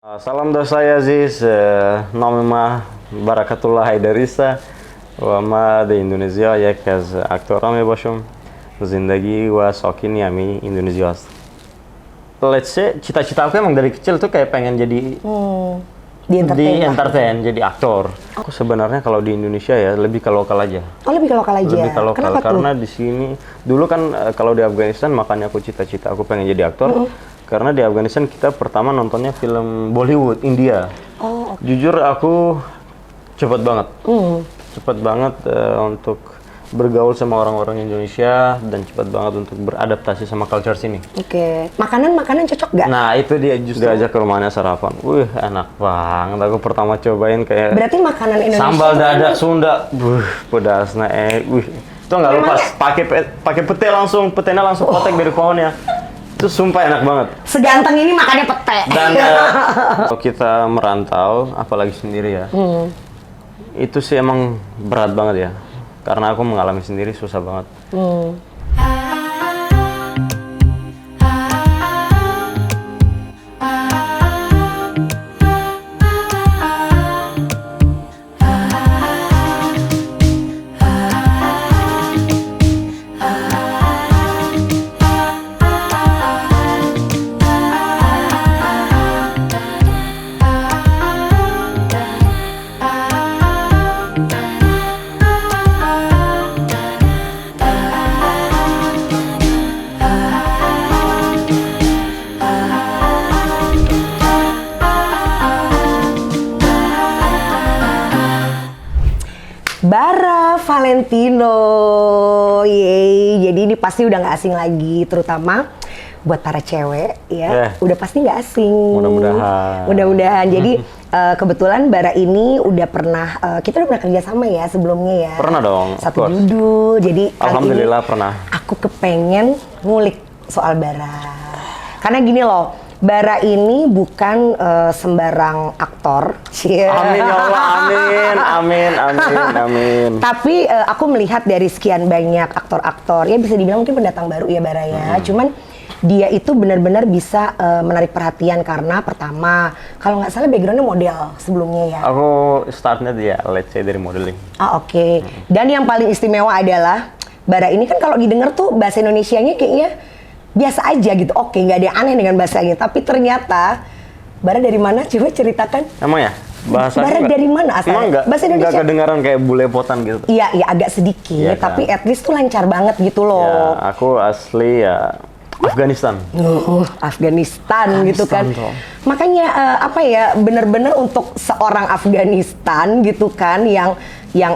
سلام دوستای عزیز نام ما برکت الله حیدری است و ما در اندونزیا یک از اکتورها می باشم زندگی و ساکن همین Indonesia است. Let's say cita-cita aku emang dari kecil tuh kayak pengen jadi di entertain jadi aktor. Aku sebenarnya kalau di Indonesia ya lebih ke lokal aja. Oh, lebih ke lokal aja. Lebih ke lokal. Kenapa Karena tuh? di sini dulu kan kalau di Afghanistan makanya aku cita-cita aku pengen jadi aktor. Karena di Afghanistan kita pertama nontonnya film Bollywood India. Oh, oke. Jujur aku cepet banget. Cepet banget untuk bergaul sama orang-orang Indonesia dan cepat banget untuk beradaptasi sama culture sini. Oke. Makanan cocok nggak? Nah itu dia justru diajak ke rumahnya sarapan. Wih enak banget. Aku pertama cobain kayak Berarti makanan Indonesia sambal tuh dadak Sunda. Pedasnya wih. Itu nggak lupa pakai pete langsung, petenya langsung potek dari pohonnya. Itu sumpah enak banget. seganteng ini makannya pete. Dan kalau kita merantau, apalagi sendiri ya, itu sih emang berat banget ya. Karena aku mengalami sendiri susah banget. Bara Valentino, yeay. Jadi ini pasti udah nggak asing lagi, terutama buat para cewek ya. Udah pasti nggak asing. Mudah-mudahan. Mudah-mudahan. Jadi kebetulan Bara ini udah pernah, kita udah pernah kerja sama ya sebelumnya ya. Pernah dong. Satu judul. Jadi kali Alhamdulillah ini pernah. aku kepengen ngulik soal Bara. Karena gini loh. Bara ini bukan sembarang aktor. Amin ya Allah, amin, amin, amin, amin. Tapi aku melihat dari sekian banyak aktor-aktor, ya bisa dibilang mungkin pendatang baru ya Bara ya. Cuman dia itu benar-benar bisa menarik perhatian karena pertama, kalau nggak salah backgroundnya model sebelumnya ya. Aku startnya dia, let's say dari modeling. Oke. Dan yang paling istimewa adalah Bara ini kan kalau didengar tuh bahasa Indonesianya kayaknya biasa aja gitu. Oke, nggak ada yang aneh dengan bahasanya. Tapi ternyata Bara dari mana? Coba ceritakan. Emang ya? Bahasa Bara dari mana asalnya? Emang Bahasa Indonesia? nggak kedengaran kayak bule-potan gitu? Iya, agak sedikit. Iya kan? Tapi at least tuh lancar banget gitu Ya, loh. aku asli ya Afghanistan. Afghanistan gitu kan. Toh. Makanya apa ya, bener-bener untuk seorang Afghanistan gitu kan, yang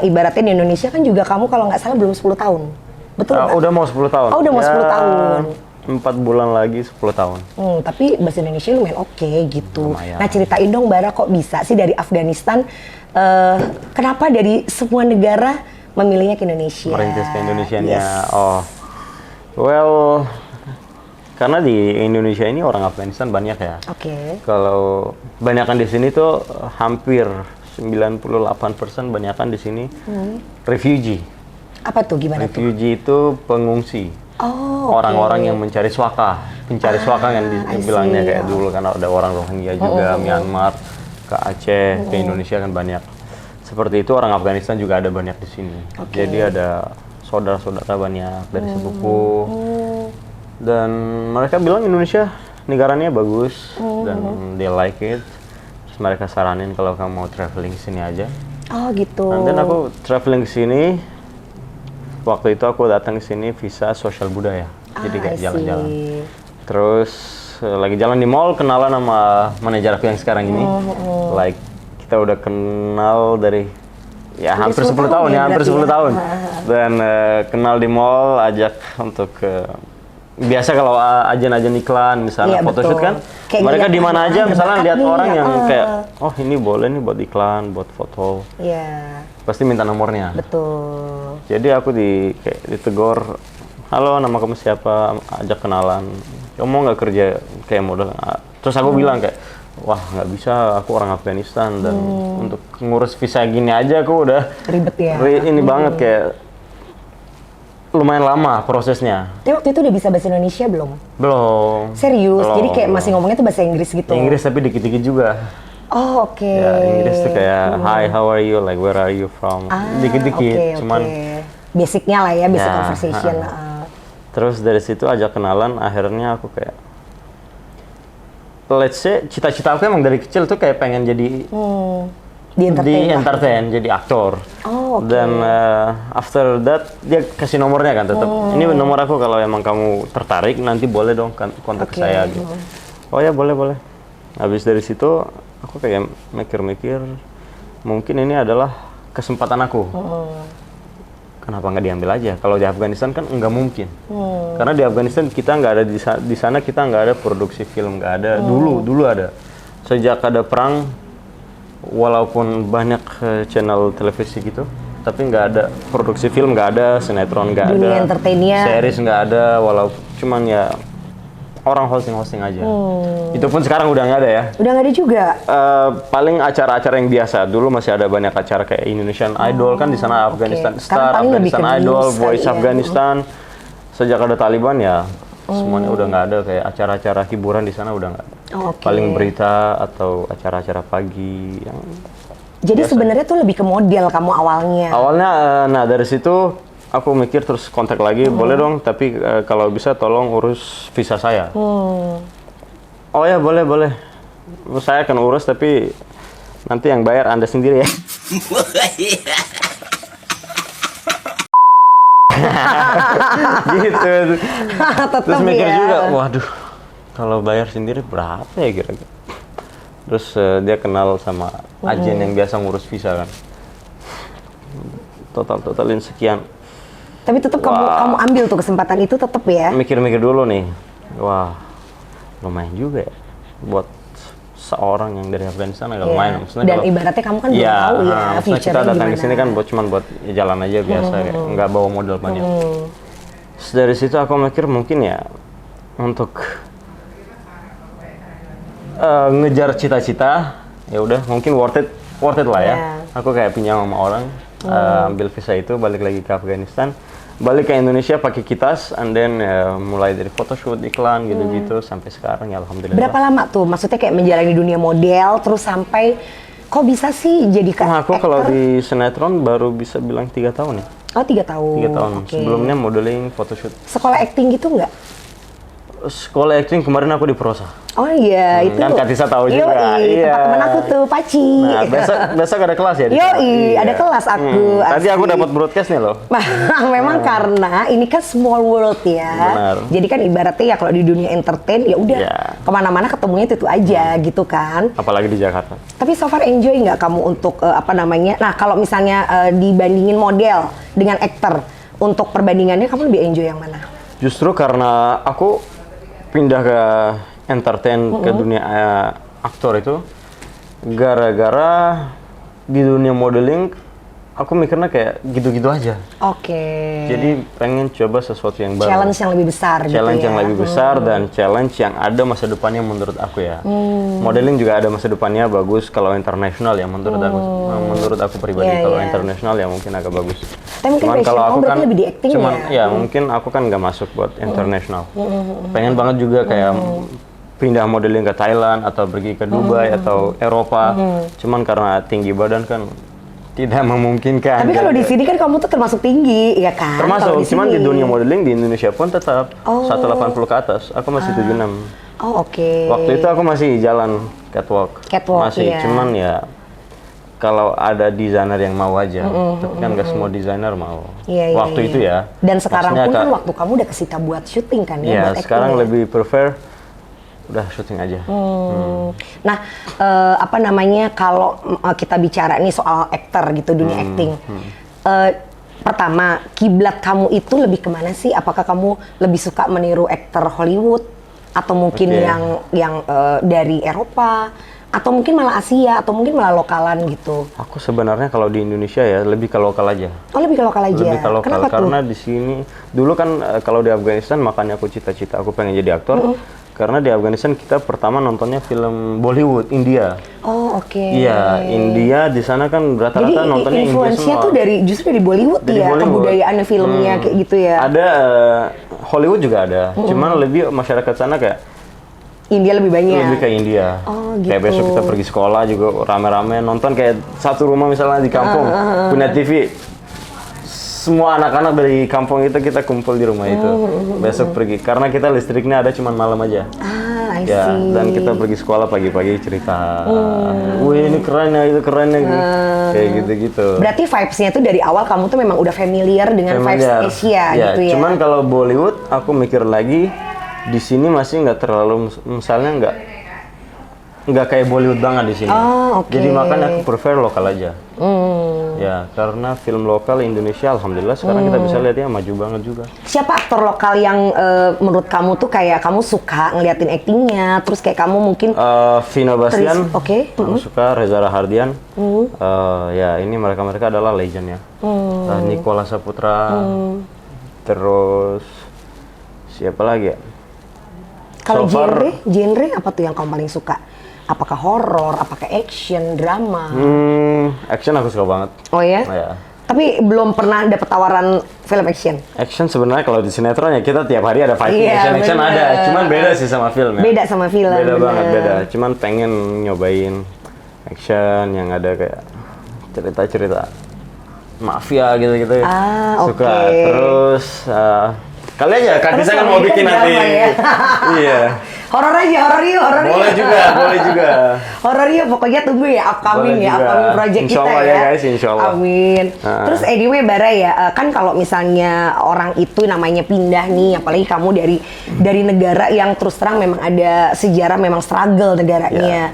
ibaratnya di Indonesia kan juga kamu kalau nggak salah belum 10 tahun. Betul nggak? Udah mau 10 tahun. Oh, udah mau 10 tahun. 4 bulan lagi 10 tahun. Tapi bahasa Indonesia lumayan oke gitu. Lumayan. Nah ceritain dong Bara, kok bisa sih dari Afghanistan, kenapa dari semua negara memilihnya ke Indonesia? Merintis ke Indonesianya. Yes. Oh, well, karena di Indonesia ini orang Afghanistan banyak ya. Oke. Kalau banyakan di sini tuh hampir 98% banyakan di sini refugee. Apa tuh, gimana tuh? Refugee itu pengungsi. Oh, Orang-orang yang mencari swaka, pencari swaka yang I dibilangnya see. kayak dulu karena ada orang Rohingya juga, Myanmar, ke Aceh, ke Indonesia kan banyak. Seperti itu orang Afghanistan juga ada banyak di sini. Jadi ada saudara-saudara banyak dari sepupu. Dan mereka bilang Indonesia negaranya bagus dan they like it. Terus mereka saranin kalau kamu mau traveling sini aja. Oh gitu. Dan aku traveling ke sini. Waktu itu aku datang ke sini visa sosial budaya. Jadi kayak I see. jalan-jalan. Terus lagi jalan di mall kenalan sama manajer aku yang sekarang ini. Like kita udah kenal dari ya hampir 10 tahun ya, hampir 10 tahun. Dan kenal di mall, ajak untuk biasa kalau ajan-ajan iklan misalnya Iya, photoshoot betul. kan. Kayak Mereka ngeliat, di mana aja ada misalnya bakat lihat nih, orang yang ya. kayak oh ini boleh nih buat iklan, buat foto. Iya, Pasti minta nomornya. betul. Jadi aku kayak ditegur, halo nama kamu siapa, ajak kenalan, kamu mau nggak kerja kayak model? Terus aku bilang kayak, wah nggak bisa, aku orang Afghanistan dan untuk ngurus visa gini aja aku udah Ribet ya. ini banget kayak lumayan lama prosesnya. Tapi waktu itu udah bisa bahasa Indonesia belum? Belum. Serius? Belum, Jadi kayak belum. masih ngomongnya tuh bahasa Inggris gitu? Inggris tapi dikit-dikit juga. Oh, oke. Ya, Inggris tuh kayak hi, how are you, like where are you from, dikit-dikit. Oke, Cuman oke. Basicnya lah ya, basic Ya, conversation. terus dari situ ajak kenalan, akhirnya aku kayak let's say cita-cita aku emang dari kecil tuh kayak pengen jadi Di entertain lah. entertain, jadi aktor. Oh, oke. Dan after that dia kasih nomornya kan tetap. Ini nomor aku, kalau emang kamu tertarik nanti boleh dong kontak Oke. saya gitu. Oh ya, boleh boleh. Habis dari situ aku kayak mikir-mikir, mungkin ini adalah kesempatan aku. Kenapa nggak diambil aja? Kalau di Afghanistan kan nggak mungkin. Karena di Afghanistan kita nggak ada di sana kita nggak ada produksi film, nggak ada. Dulu ada. Sejak ada perang, walaupun banyak channel televisi gitu, tapi nggak ada produksi film, nggak ada sinetron, nggak ada. Dunia entertainnya. Series nggak ada, walaupun cuman ya orang hosting aja. Itu pun sekarang udah nggak ada ya. Udah nggak ada juga? Paling acara-acara yang biasa. Dulu masih ada banyak acara kayak Indonesian Idol kan di sana, Afghanistan Sekarang Star, paling lebih Afghanistan ke Idol, news Voice kali ya. Afghanistan. Sejak ada Taliban ya semuanya udah nggak ada, kayak acara-acara hiburan di sana udah nggak ada. Oh, oke. Paling berita atau acara-acara pagi yang Jadi sebenarnya tuh lebih ke model kamu awalnya. awalnya. Nah dari situ aku mikir, terus kontak lagi, boleh dong, tapi kalau bisa tolong urus visa saya. Oh ya, boleh. Saya akan urus, tapi nanti yang bayar Anda sendiri ya. Gitu. Tetep Terus mikir ya. juga, waduh, kalau bayar sendiri berapa ya kira-kira. Terus dia kenal sama agen yang biasa ngurus visa kan. Totalin sekian. Tapi tetap kamu ambil tuh kesempatan itu tetap ya. Mikir-mikir dulu nih, wah lumayan juga ya buat seorang yang dari Afghanistan, agak Iya. lumayan. Maksudnya Dan kalau- ibaratnya kamu kan belum Iya, tahu ya maksudnya kita future-nya datang ke gimana. sini kan cuman buat ya jalan aja biasa, kayak nggak bawa modal banyak. Terus dari situ aku mikir mungkin ya untuk ngejar cita-cita, ya udah mungkin worth it lah ya. Iya. Aku kayak pinjam sama orang, ambil visa itu, balik lagi ke Afghanistan, balik ke Indonesia pakai kitas, and then mulai dari photoshoot, iklan gitu-gitu sampai sekarang ya alhamdulillah. Berapa lama tuh? Maksudnya kayak menjalani dunia model terus sampai kok bisa sih jadi Nah, aku kalau actor? di sinetron baru bisa bilang 3 tahun ya. Oh 3 tahun. 3 tahun. Oke. Sebelumnya modeling, photoshoot. Sekolah acting gitu nggak? Sekolah acting kemarin aku di Prosa. Oh iya itu. kan Kak Tisa tahu juga. Yoi, Iya. tempat temen aku tuh Paci. Nah, besok ada kelas ya di sana? Yoi, Iya. ada kelas aku. Tadi aku asli. dapat broadcast nih loh. Memang karena ini kan small world ya. Benar. Jadi kan ibaratnya ya kalau di dunia entertain ya udah Iya. kemana-mana ketemunya itu aja gitu kan. Apalagi di Jakarta. Tapi so far enjoy nggak kamu untuk apa namanya? Nah kalau misalnya dibandingin model dengan aktor, untuk perbandingannya kamu lebih enjoy yang mana? Justru karena aku pindah ke entertain, ke dunia aktor itu gara-gara di dunia modeling aku mikirnya kayak gitu-gitu aja. Oke. Jadi pengen coba sesuatu yang baru. Challenge yang lebih besar Challenge gitu ya. yang lebih besar dan challenge yang ada masa depannya menurut aku ya. Modeling juga ada masa depannya bagus kalau internasional ya menurut aku. Menurut aku pribadi Iya, kalau iya. internasional ya mungkin agak bagus. Tapi mungkin passion kamu berarti lebih di acting cuman ya? mungkin aku kan nggak masuk buat internasional. Pengen banget juga kayak pindah modeling ke Thailand atau pergi ke Dubai atau Eropa. Cuman karena tinggi badan kan tidak memungkinkan. Tapi kalau di sini kan kamu tuh termasuk tinggi, ya kan? Termasuk, Kalau cuman di sini. dunia modeling di Indonesia pun tetap Oh. 180 ke atas. Aku masih 76. Oh oke. Waktu itu aku masih jalan catwalk. Catwalk, masih, iya. cuman ya kalau ada desainer yang mau aja. Tapi kan nggak semua desainer mau. Iya, iya, Waktu iya. itu ya. Dan sekarang Maksudnya pun kan Kak, waktu kamu udah kesita buat syuting kan ya? ya buat acting sekarang ya? lebih prefer udah syuting aja. Nah, apa namanya kalau kita bicara nih soal aktor gitu dunia acting. Pertama, kiblat kamu itu lebih kemana sih? Apakah kamu lebih suka meniru aktor Hollywood atau mungkin Oke. yang dari Eropa atau mungkin malah Asia atau mungkin malah lokalan gitu? Aku sebenarnya kalau di Indonesia ya lebih ke lokal aja. Oh lebih ke lokal aja. Lebih ke lokal Kenapa tuh? karena di sini dulu kan kalau di Afghanistan makanya aku cita-cita aku pengen jadi aktor. Karena di Afghanistan kita pertama nontonnya film Bollywood, India. Oh, oke. Iya, India di sana kan rata-rata nontonnya India influence-nya semua. tuh justru dari Bollywood Dari ya, Bollywood. kebudayaannya filmnya kayak gitu ya. Ada Hollywood juga ada, cuman lebih masyarakat sana kayak India lebih banyak. lebih ke India. Oh, Kayak gitu. besok kita pergi sekolah juga rame-rame nonton kayak satu rumah misalnya di kampung punya TV. Semua anak-anak dari kampung itu kita kumpul di rumah itu. Besok pergi karena kita listriknya ada cuma malam aja. I Ya, see. dan kita pergi sekolah pagi-pagi cerita. Wih, ini keren ya, itu keren ya. Kayak gitu-gitu. Berarti vibes-nya tuh dari awal kamu tuh memang udah familiar dengan vibes Familiar. Asia Ya, gitu ya. cuman kalau Bollywood aku mikir lagi di sini masih nggak terlalu misalnya nggak kayak Bollywood banget di sini. Oh, oke. Jadi makanya aku prefer lokal aja. Ya, karena film lokal Indonesia alhamdulillah sekarang kita bisa lihat ya maju banget juga. Siapa aktor lokal yang menurut kamu tuh kayak kamu suka ngeliatin aktingnya, terus kayak kamu mungkin Vino Bastian, Oke. aku suka Reza Rahardian. Ya, ini mereka adalah legend ya. Nicholas Saputra. Terus siapa lagi ya? kalau So far- genre apa tuh yang kamu paling suka? Apakah horor, apakah action, drama? Action aku suka banget. Oh ya? Ya. Tapi belum pernah dapet tawaran film action. Action sebenarnya kalau di sinetron ya kita tiap hari ada fighting, Iya, action bener. ada. Cuman beda sih sama film ya. Beda sama film, Beda bener. banget beda. Cuman pengen nyobain action yang ada kayak cerita-cerita mafia gitu-gitu. Suka. oke. Terus kali aja Kak Tisa kan mau kalau bikin ini kan nanti. drama ya. Iya. Horor aja, horor yuk. Boleh juga. Horor yuk, pokoknya tunggu ya upcoming Boleh ya, juga. upcoming project Insya kita Allah ya. ya, guys, insya Allah. Amin. Terus anyway Bara ya, kan kalau misalnya orang itu namanya pindah nih, apalagi kamu dari negara yang terus terang memang ada sejarah, memang struggle negaranya.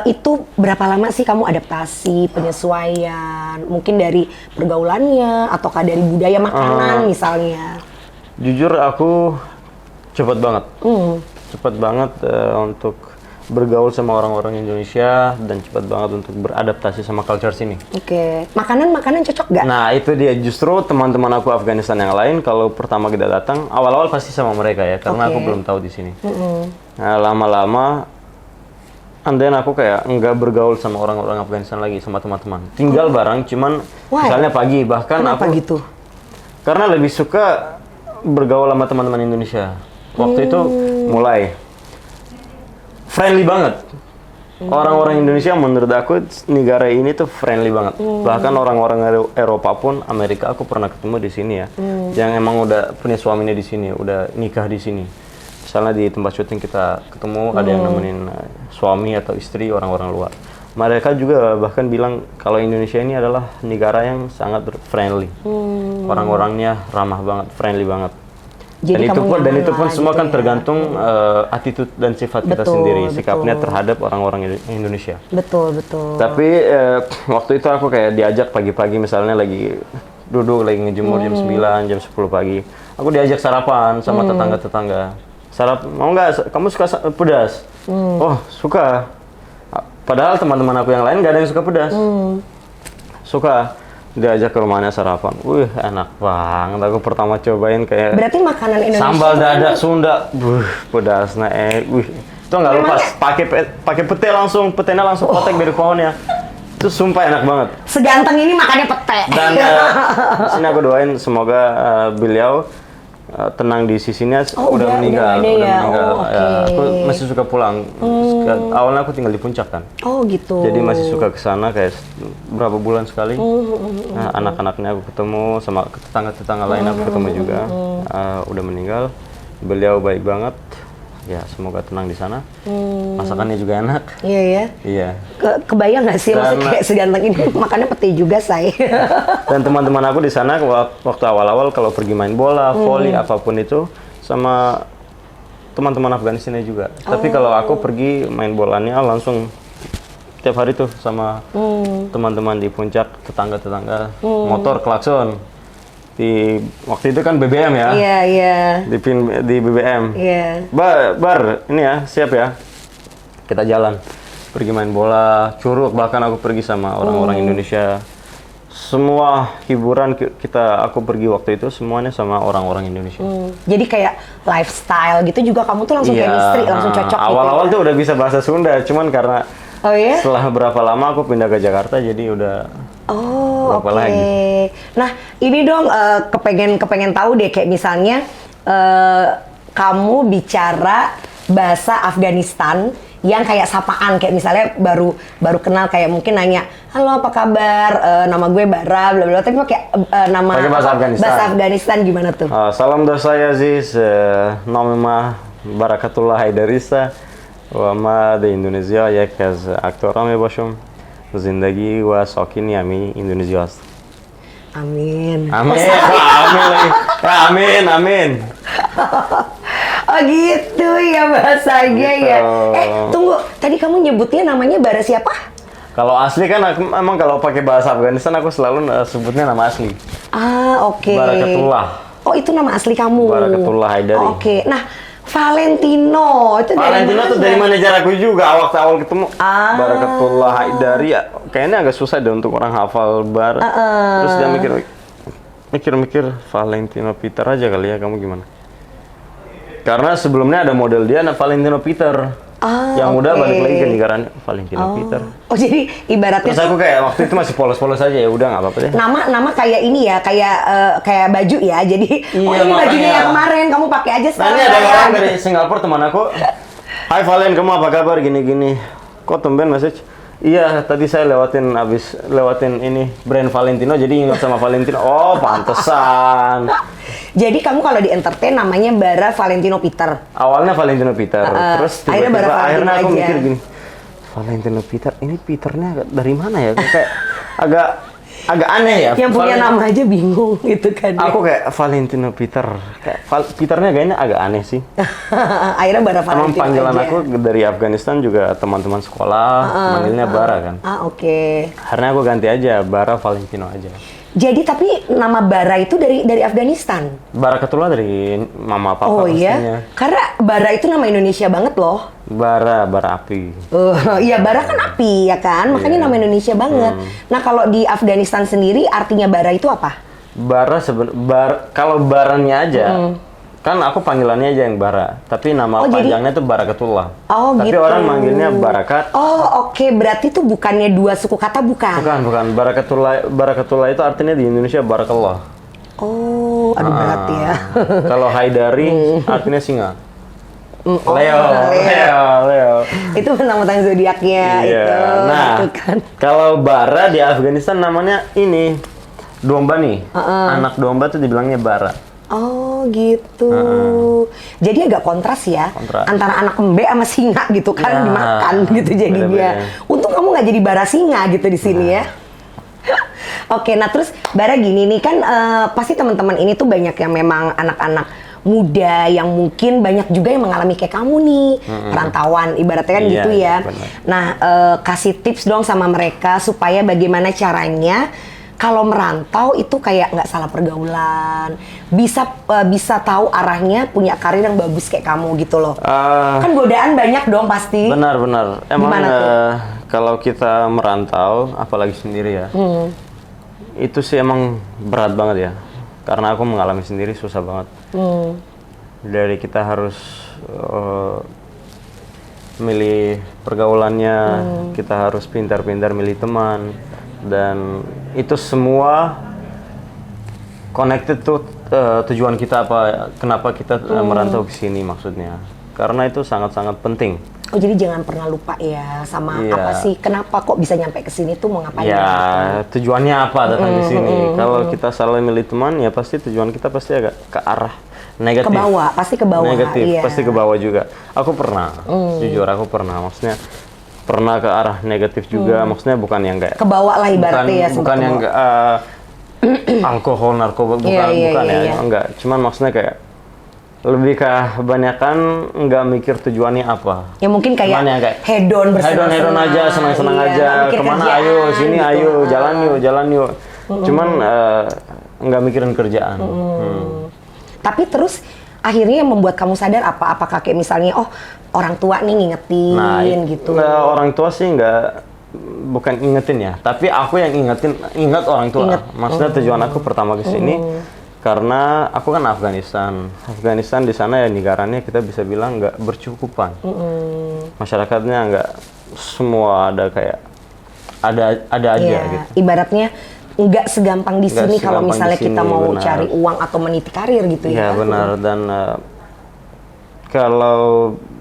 Itu berapa lama sih kamu adaptasi, penyesuaian, mungkin dari pergaulannya, ataukah dari budaya makanan misalnya? Jujur aku cepat banget. Cepat banget untuk bergaul sama orang-orang Indonesia dan cepat banget untuk beradaptasi sama culture sini. Oke. Makanan cocok nggak? Nah itu dia justru teman-teman aku Afghanistan yang lain kalau pertama kita datang awal-awal pasti sama mereka ya karena Oke. aku belum tahu di sini. Nah lama-lama and then aku kayak nggak bergaul sama orang-orang Afghanistan lagi sama teman-teman. Tinggal bareng cuman Why? misalnya pagi bahkan Kenapa aku gitu? karena lebih suka bergaul sama teman-teman Indonesia. Waktu itu mulai friendly banget. Orang-orang Indonesia menurut aku negara ini tuh friendly banget. Bahkan orang-orang Eropa pun, Amerika aku pernah ketemu di sini ya. Yang emang udah punya suaminya di sini, udah nikah di sini. Misalnya di tempat syuting kita ketemu ada yang nemenin suami atau istri orang-orang luar. Mereka juga bahkan bilang kalau Indonesia ini adalah negara yang sangat friendly. Orang-orangnya ramah banget, friendly banget. Jadi kamu Dan nyaman itu pun lah semua gitu kan ya. tergantung attitude dan sifat kita Betul, sendiri, betul. sikapnya terhadap orang-orang Indonesia. Betul. Tapi waktu itu aku kayak diajak pagi-pagi misalnya lagi duduk lagi ngejemur jam 9, jam 10 pagi. Aku diajak sarapan sama tetangga-tetangga. Mau nggak? Kamu suka pedas? Oh, suka. Padahal teman-teman aku yang lain nggak ada yang suka pedas. Suka. Diajak ke rumahnya sarapan. Wih, enak banget. Aku pertama cobain kayak Berarti makanan Indonesia sambal dadak Sunda. Pedas naik. Wih, itu nggak lepas. Pakai pete langsung, petenya langsung potek dari pohonnya. Itu sumpah enak banget. seganteng ini makannya pete. Dan di sini aku doain semoga beliau tenang di sisinya. Udah meninggal. udah ada ya. Oh, Ya, oke. aku masih suka pulang. Awalnya aku tinggal di puncak kan. Oh gitu. Jadi masih suka ke sana kayak berapa bulan sekali. Nah, anak-anaknya aku ketemu sama tetangga-tetangga lain aku ketemu juga. Udah meninggal. Beliau baik banget. Ya, semoga tenang di sana. Masakannya juga enak. Iya ya. Iya. Kebayang nggak sih maksudnya Dan- kayak seganteng ini makannya pete juga say. Dan teman-teman aku di sana waktu awal-awal kalau pergi main bola, volley apapun itu sama teman-teman Afghanistan juga. Tapi kalau aku pergi main bolanya langsung tiap hari tuh sama teman-teman di puncak, tetangga-tetangga, motor klakson. Waktu itu kan BBM ya. Iya. Di BBM. Iya. Bar, ini ya, siap ya. Kita jalan. Pergi main bola, curug, bahkan aku pergi sama orang-orang Indonesia. semua hiburan aku pergi waktu itu semuanya sama orang-orang Indonesia. Jadi kayak lifestyle gitu juga kamu tuh langsung chemistry, langsung cocok gitu. Awal-awal tuh udah bisa bahasa Sunda, cuman karena Oh ya? setelah berapa lama aku pindah ke Jakarta, jadi udah Oh, berapa oke. lagi. Nah, ini dong kepengen tahu deh kayak misalnya kamu bicara bahasa Afghanistan yang kayak sapaan, kayak misalnya baru kenal, kayak mungkin nanya, halo apa kabar, nama gue Bara, bla bla, tapi pakai nama Pakai bahasa Afghanistan. bahasa Afghanistan gimana tuh? Salam dosta Aziz, نام برکت‌الله حیدریسته و ما در اندونزیا یک از اکتورها باشم. زندگی و ساکنی همین اندونزیا هستم. Amin. Amin, amin lagi. Amin, amin. Oh gitu ya bahasanya Gitu. ya. Tunggu, tadi kamu nyebutnya namanya Bara siapa? Kalau asli kan aku, emang kalau pakai bahasa Afghanistan aku selalu sebutnya nama asli. Oke. Barakatullah. Oh itu nama asli kamu. Barakatullah Haidari. Oke. Nah, Valentino itu Valentino tuh dari manajer aku juga awal ketemu. Ah. Barakatullah Haidari. Kayaknya agak susah deh untuk orang hafal bar. Terus dia mikir Valentino Peter aja kali ya, kamu gimana? Karena sebelumnya ada model dia, Valentino Peter. Yang udah balik lagi ke negaranya Valentino Peter. Oh jadi ibaratnya Terus aku kayak waktu itu masih polos-polos aja, ya udah nggak apa-apa deh. nama kayak ini ya, kayak baju ya. Jadi Iya, ini bajunya makanya. yang kemarin kamu pakai aja Nah sekarang. ini ada ya. orang dari Singapura, teman aku. Hai Valen, kamu apa kabar? Gini-gini. Kok tumben message? Iya, tadi saya lewatin ini brand Valentino, jadi ingat sama Valentino. Oh, pantesan. Jadi kamu kalau di entertain namanya Bara Valentino Peter. Awalnya Valentino Peter, terus akhirnya tiba-tiba Bara akhirnya aku Valentino mikir aja. gini, Valentino Peter, ini Peternya dari mana ya? Kayak agak aneh ya. Yang punya nama aja bingung gitu kan. Aku kayak Valentino Peter, kayak Peternya kayaknya agak aneh sih. Akhirnya Bara Emang Valentino panggilan aja. aku dari Afghanistan juga teman-teman sekolah manggilnya Bara kan. Oke. Karena aku ganti aja Bara Valentino aja. Jadi tapi nama Bara itu dari Afghanistan. Barakatullah dari mama papa Oh pastinya. iya. Karena Bara itu nama Indonesia banget loh. Bara api. Iya, Bara kan api ya kan, makanya nama Indonesia banget. Nah kalau di Afghanistan sendiri artinya Bara itu apa? Bara kalau baranya aja, kan aku panggilannya aja yang Bara. Tapi nama panjangnya tuh Barakatullah. Oh, tapi gitu. orang manggilnya Barakat. Oh oke, berarti itu bukannya dua suku kata, bukan? Bukan. Barakatullah itu artinya di Indonesia Barakallah. Oh, aduh berat ya. Kalau Haidari artinya singa. Leo. Itu mentang-mentang zodiaknya Iya. itu. Nah, gitu kan. kalau Bara di Afghanistan namanya ini domba nih. Anak domba tuh dibilangnya Bara. Oh gitu. Jadi agak kontras ya, Kontras. antara anak embe sama singa gitu kan, Ya, dimakan gitu jadinya. beda-beda. Untung kamu nggak jadi bara singa gitu di sini ya. Oke, nah terus Bara gini nih kan, pasti teman-teman ini tuh banyak yang memang anak-anak muda yang mungkin banyak juga yang mengalami kayak kamu nih, perantauan ibaratnya kan Iya, gitu ya. benar. Nah, kasih tips dong sama mereka supaya bagaimana caranya kalau merantau itu kayak nggak salah pergaulan, bisa tahu arahnya, punya karir yang bagus kayak kamu gitu loh. Kan godaan banyak dong pasti. Benar. Emang Gimana tuh? kalau kita merantau, apalagi sendiri ya, itu sih emang berat banget ya. Karena aku mengalami sendiri susah banget. Dari kita harus milih pergaulannya, kita harus pintar-pintar milih teman, dan itu semua connected tuh tujuan kita apa, kenapa kita merantau ke sini maksudnya. Karena itu sangat-sangat penting. Oh jadi jangan pernah lupa ya sama Iya. apa sih, kenapa kok bisa nyampe ke sini tuh mau ngapain? Ya, tujuannya apa datang ke sini? Kalau kita salah milih teman, ya pasti tujuan kita pasti agak ke arah negatif. Ke bawah, pasti ke bawah. Negatif, iya. pasti ke bawah juga. Aku pernah, jujur aku pernah. Maksudnya pernah ke arah negatif juga. Maksudnya bukan yang kayak Ke bawah lah ibaratnya ya. bukan sempat yang ke bawah. alkohol, narkoba, bukan, Iya, bukan iya, ya, iya. enggak. Cuman maksudnya kayak lebih ke kebanyakan nggak mikir tujuannya apa. Ya mungkin kayak Cuman yang kayak hedon bersenang-senang. hedon aja, senang-senang Iya, aja. nggak mikir Kemana kerjaan ayo, sini gitu. ayo, jalan yuk. Cuman nggak mikirin kerjaan. Tapi terus akhirnya yang membuat kamu sadar apa? Apakah kayak misalnya, oh orang tua nih ngingetin Nah, gitu? orang tua sih nggak bukan ingetin ya, tapi aku yang ingat orang tua. Maksudnya tujuan aku pertama ke sini karena aku kan Afghanistan. Afghanistan di sana ya negaranya kita bisa bilang nggak bercukupan. Masyarakatnya nggak semua ada kayak ada aja Iya, gitu. ibaratnya nggak segampang di Nggak sini kalau segampang misalnya di sini, kita mau benar. cari uang atau meniti karir gitu Iya ya. benar, dan kalau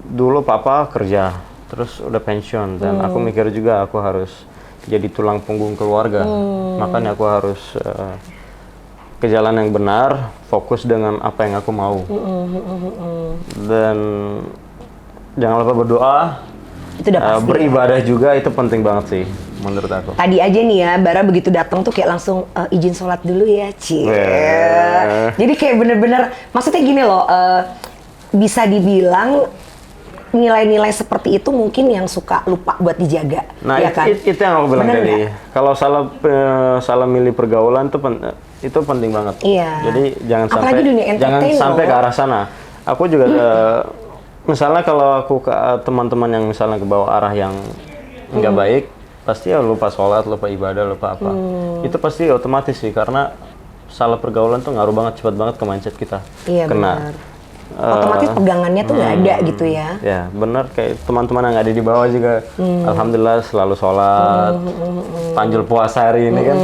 dulu papa kerja terus udah pensiun dan aku mikir juga aku harus jadi tulang punggung keluarga. Makanya aku harus ke jalan yang benar, fokus dengan apa yang aku mau. Dan jangan lupa berdoa, Itu udah pasti. beribadah juga, itu penting banget sih menurut aku. Tadi aja nih ya, Bara begitu datang tuh kayak langsung izin sholat dulu ya, Cie. Jadi kayak bener-bener, maksudnya gini loh, bisa dibilang nilai-nilai seperti itu mungkin yang suka lupa buat dijaga. Nah, ya kan? itu yang aku bilang Bener tadi. nggak? Kalau salah milih pergaulan itu penting banget. Iya. Jadi jangan Apalagi dunia entertain sampai loh. ke arah sana. Aku juga misalnya kalau aku ke teman-teman yang misalnya ke bawah arah yang nggak baik, pasti ya lupa sholat, lupa ibadah, lupa apa. Itu pasti otomatis sih, karena salah pergaulan tuh ngaruh banget, cepat banget ke mindset kita. Iya Kena. benar. Otomatis pegangannya tuh nggak ada gitu ya. Ya benar, kayak teman-teman yang ada di bawah juga alhamdulillah selalu sholat, panjul puasa hari ini kan,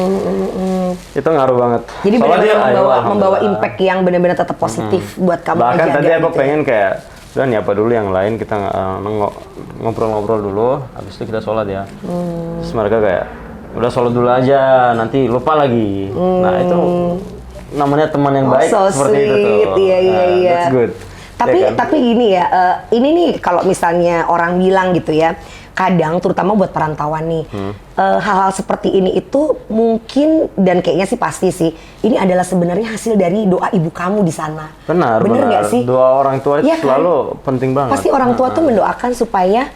itu ngaruh banget. Jadi Sholat benar-benar ya, ayo, membawa alhamdulillah. impact yang benar-benar tetap positif buat kamu Bahkan ngejaga tadi aku gitu ya. pengen kayak udah nyapa dulu yang lain, kita ngobrol-ngobrol dulu, habis itu kita sholat ya. Terus mereka kayak udah sholat dulu aja, nanti lupa lagi. Nah itu namanya teman yang baik, so seperti itu sweet. tuh. Iya. That's good. Tapi Ya kan? tapi gini ya, ini nih kalau misalnya orang bilang gitu ya, kadang terutama buat perantauan nih, hal-hal seperti ini itu mungkin dan kayaknya sih pasti sih, ini adalah sebenarnya hasil dari doa ibu kamu di sana. Benar. nggak sih? Doa orang tua itu Iya kan? selalu penting banget. Pasti orang tua tuh mendoakan supaya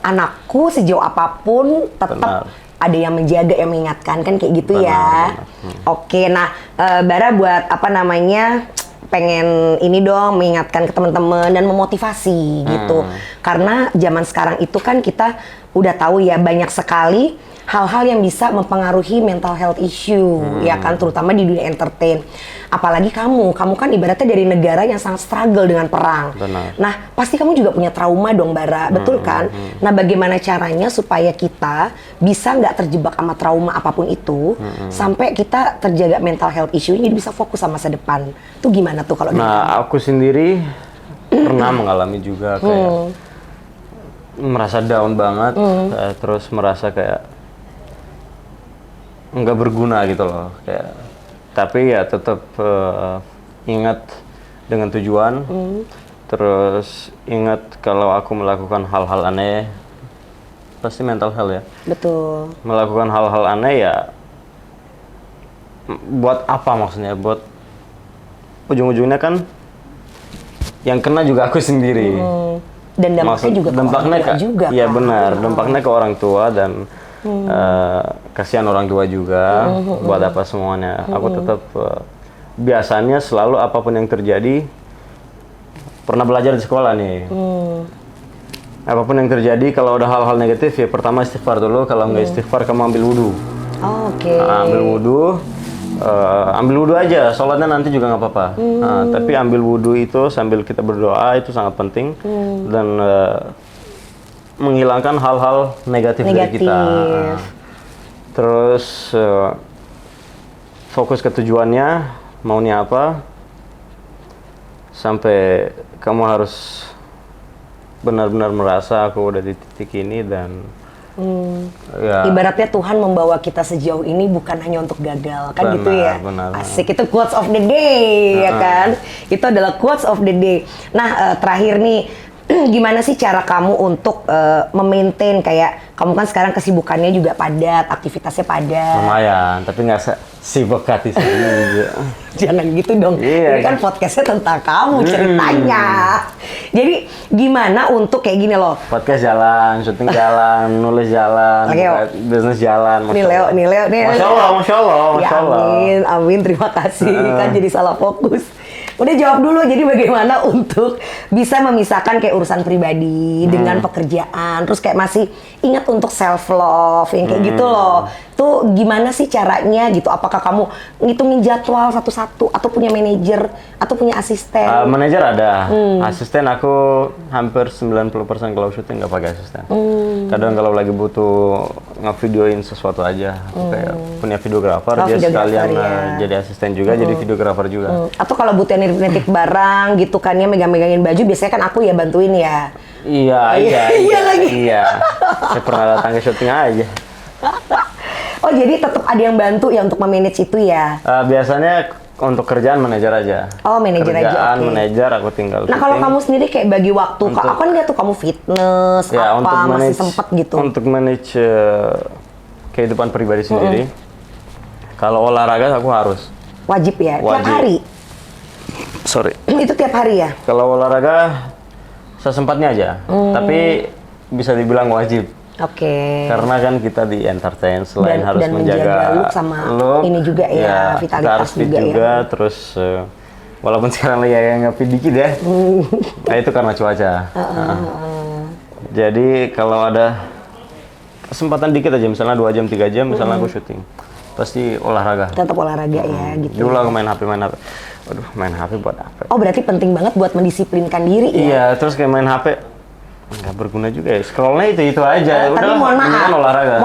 anakku sejauh apapun tetap Benar. ada yang menjaga, yang mengingatkan, kan kayak gitu ya. Benar. Oke, nah Bara buat apa namanya, pengen ini dong mengingatkan ke teman-teman dan memotivasi gitu. Karena zaman sekarang itu kan kita udah tahu ya, banyak sekali hal-hal yang bisa mempengaruhi mental health issue, ya kan, terutama di dunia entertain. Apalagi kamu kan ibaratnya dari negara yang sangat struggle dengan perang. Benar. Nah, pasti kamu juga punya trauma dong, Bara, betul kan? Nah, bagaimana caranya supaya kita bisa nggak terjebak sama trauma apapun itu, sampai kita terjaga mental health issue, jadi bisa fokus sama masa depan. Itu gimana tuh kalau Nah, aku sendiri pernah mengalami juga kayak merasa down banget, terus merasa kayak nggak berguna gitu loh, kayak. Tapi ya tetap ingat dengan tujuan, terus ingat kalau aku melakukan hal-hal aneh, pasti mental health ya. Betul. Melakukan hal-hal aneh ya, buat apa maksudnya? Buat ujung-ujungnya kan yang kena juga aku sendiri. Dan dampaknya juga ke orang tua juga. Iya kan? benar, dampaknya ke orang tua dan kasihan orang tua juga. Buat apa semuanya? Aku tetap biasanya selalu apapun yang terjadi, pernah belajar di sekolah nih. Apapun yang terjadi, kalau ada hal-hal negatif ya pertama istighfar dulu. Kalau nggak istighfar, kamu ambil wudhu. Oh, oke. Ambil wudhu aja, sholatnya nanti juga nggak apa-apa. Tapi ambil wudhu itu sambil kita berdoa itu sangat penting dan menghilangkan hal-hal negatif dari kita. Terus fokus ke tujuannya, maunya apa, sampai kamu harus benar-benar merasa aku udah di titik ini dan ya. Ibaratnya Tuhan membawa kita sejauh ini bukan hanya untuk gagal, kan gitu ya. Benar. Asik, itu quotes of the day, ya kan? Itu adalah quotes of the day. Nah, terakhir nih, gimana sih cara kamu untuk memaintain, kayak kamu kan sekarang kesibukannya juga padat, aktivitasnya padat. Lumayan, tapi nggak sibuk hati sendiri. Jangan gitu dong. Iya, Ini kan podcastnya tentang kamu ceritanya. Jadi gimana untuk kayak gini loh? Podcast jalan, syuting jalan, nulis jalan, Oke, bisnis jalan. Nih Leo, Masya Allah, Masya Allah, Ya Masya Allah. amin, amin, terima kasih. Kan jadi salah fokus. Udah jawab dulu, jadi bagaimana untuk bisa memisahkan kayak urusan pribadi dengan pekerjaan, terus kayak masih ingat untuk self love yang kayak gitu loh. Tuh gimana sih caranya gitu? Apakah kamu ngitungin jadwal satu-satu atau punya manajer atau punya asisten? Manajer ada, asisten aku hampir 90% kalau syuting nggak pakai asisten. Kadang kalau lagi butuh ngevideoin sesuatu aja, aku kayak punya videografer, dia Videografer, sekalian ya. Jadi asisten juga, jadi videografer juga. Atau kalau butuh nitip barang gitu kan ya, megang-megangin baju, biasanya kan aku ya bantuin ya. Iya lagi. Iya. Saya pernah datang ke syuting aja. Oh jadi tetap ada yang bantu ya untuk memanage itu ya? Biasanya untuk kerjaan manajer aja. Oh manajer aja, Kerjaan oke. manajer, aku tinggal Nah kalau syuting. kamu sendiri kayak bagi waktu, Untuk- aku kan lihat tuh kamu fitness, Ya, untuk apa, masih manage, sempet gitu. Untuk manage kehidupan pribadi sendiri, kalau olahraga aku harus. Wajib ya, tiap Wajib. hari? Sorry. Itu tiap hari ya? Kalau olahraga sesempatnya aja, tapi bisa dibilang wajib. Oke. Karena kan kita di entertain selain harus dan menjaga menjaga look sama ini juga ya, kita vitalitas harus fit juga ya. juga, terus walaupun sekarang lagi agak nge-fit dikit ya. Nah itu karena cuaca. Jadi kalau ada kesempatan dikit aja, misalnya 2 jam 3 jam, misalnya aku syuting, pasti olahraga. Tetap olahraga ya gitu. Dulu aku main HP. Aduh, main HP buat apa? Oh berarti penting banget buat mendisiplinkan diri ya? Iya, terus kayak main HP nggak berguna juga ya. Scrollnya itu aja. Tapi Udahlah, mohon maaf, mendingan olahraga.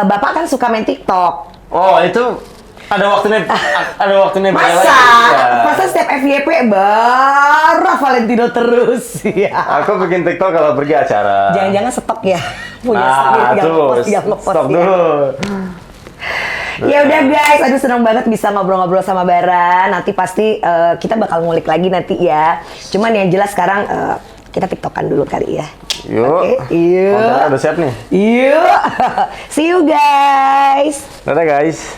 Bapak kan suka main TikTok. Oh itu ada waktunya, beda Masa? lagi. Ya. Masa setiap FYP baru Valentino terus ya? Aku bikin TikTok kalau pergi acara. Jangan-jangan stok ya? Punya sendiri, tinggal ngepost, tinggal ngepost stop ya. dulu. Ya udah guys, aduh senang banget bisa ngobrol-ngobrol sama Bara. Nanti pasti kita bakal ngulik lagi nanti ya. Cuman yang jelas sekarang kita TikTokan dulu kali ya. Yuk. Oke, yuk. Kontennya udah siap nih. Yuk. See you guys. Dadah guys.